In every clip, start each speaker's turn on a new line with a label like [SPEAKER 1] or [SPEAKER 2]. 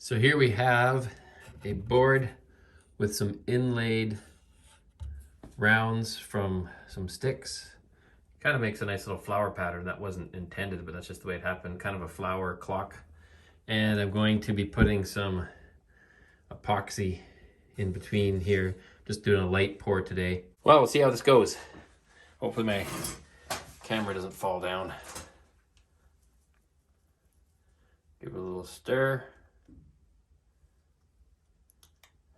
[SPEAKER 1] So here we have a board with some inlaid rounds from some sticks. Kind of makes a nice little flower pattern. That wasn't intended, but that's just the way it happened. Kind of a flower clock. And I'm going to be putting some epoxy in between here. Just doing a light pour today. Well, we'll see how this goes. Hopefully my camera doesn't fall down. Give it a little stir.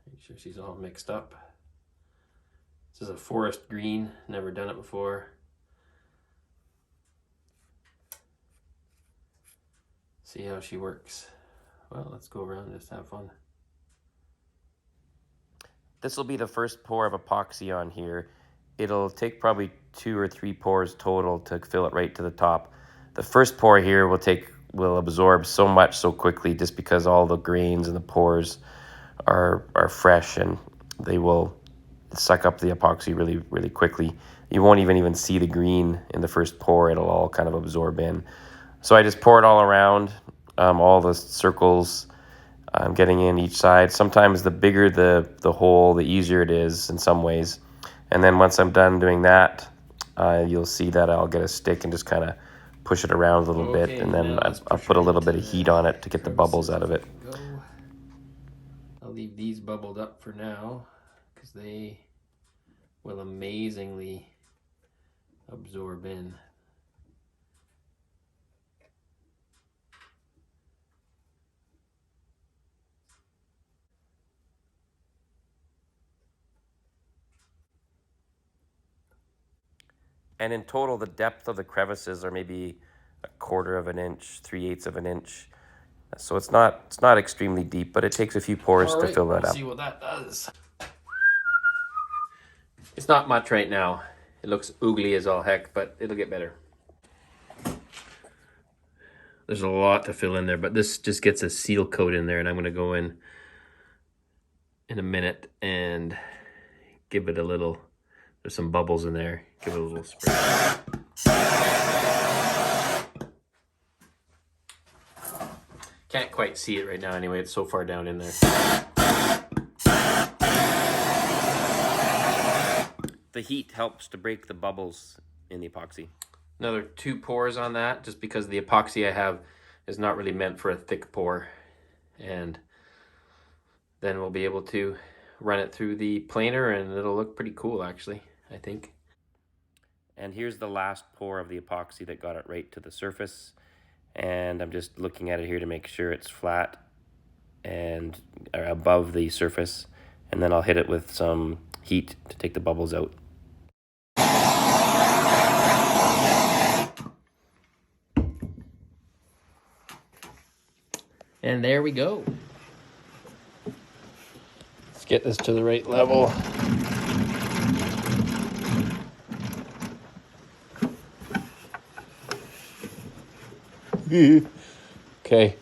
[SPEAKER 1] Make sure she's all mixed up. This is a forest green, never done it before. See how she works. Well, let's go around and just have fun.
[SPEAKER 2] This will be the first pour of epoxy on here. It'll take probably 2 or 3 pours total to fill it right to the top. The first pour here will absorb so much so quickly just because all the grains and the pores are fresh, and they will suck up the epoxy really quickly. You won't even see the green in the first pour. It'll all kind of absorb in. So I just pour it all around, all the circles. I'm getting in each side. Sometimes the bigger the hole, the easier it is in some ways. And then once I'm done doing that, you'll see that I'll get a stick and just kind of push it around a little bit, and then I'll put a little bit of heat on it to get the bubbles out of it.
[SPEAKER 1] I'll leave these bubbled up for now because they will amazingly absorb in.
[SPEAKER 2] And in total, the depth of the crevices are maybe 1/4 of an inch, 3/8 of an inch. So it's not extremely deep, but it takes a few pours to fill that up.
[SPEAKER 1] See what that does. It's not much right now. It looks oogly as all heck, but it'll get better. There's a lot to fill in there, but this just gets a seal coat in there, and I'm going to go in a minute and give it a little. There's some bubbles in there. Give it a little spray. Can't quite see it right now anyway. It's so far down in there.
[SPEAKER 2] The heat helps to break the bubbles in the epoxy.
[SPEAKER 1] Another 2 pours on that, just because the epoxy I have is not really meant for a thick pour. And then we'll be able to run it through the planer, and it'll look pretty cool actually, I think.
[SPEAKER 2] And here's the last pour of the epoxy that got it right to the surface. And I'm just looking at it here to make sure it's flat and above the surface. And then I'll hit it with some heat to take the bubbles out.
[SPEAKER 1] And there we go. Let's get this to the right level. Okay.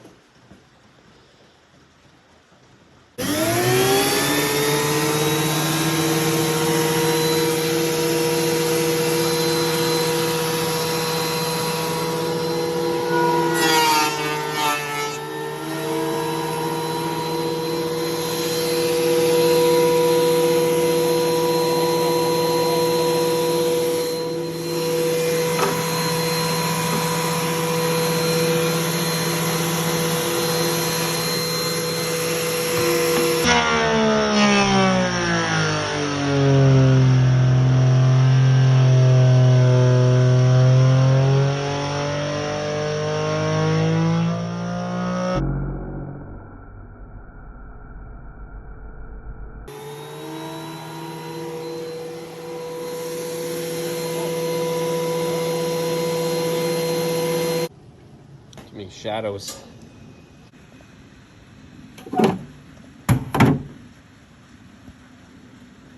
[SPEAKER 1] Too many shadows.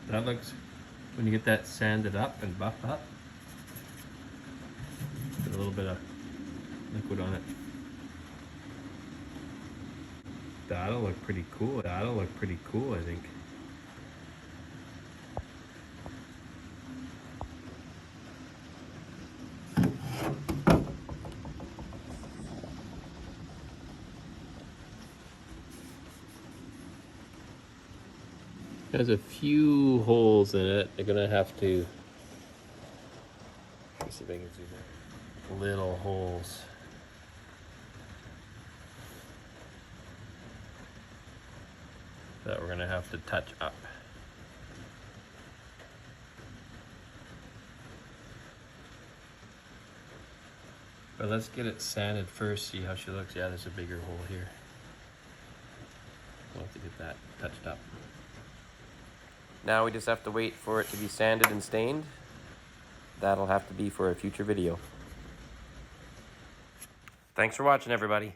[SPEAKER 1] That looks, when you get that sanded up and buffed up, put a little bit of liquid on it. That'll look pretty cool. That'll look pretty cool, I think. has a few holes in it. They're gonna have to, let's see if I can zoom in. Little holes. That we're gonna have to touch up. But let's get it sanded first, see how she looks. Yeah, there's a bigger hole here. We'll have to get that touched up.
[SPEAKER 2] Now we just have to wait for it to be sanded and stained. That'll have to be for a future video. Thanks for watching, everybody.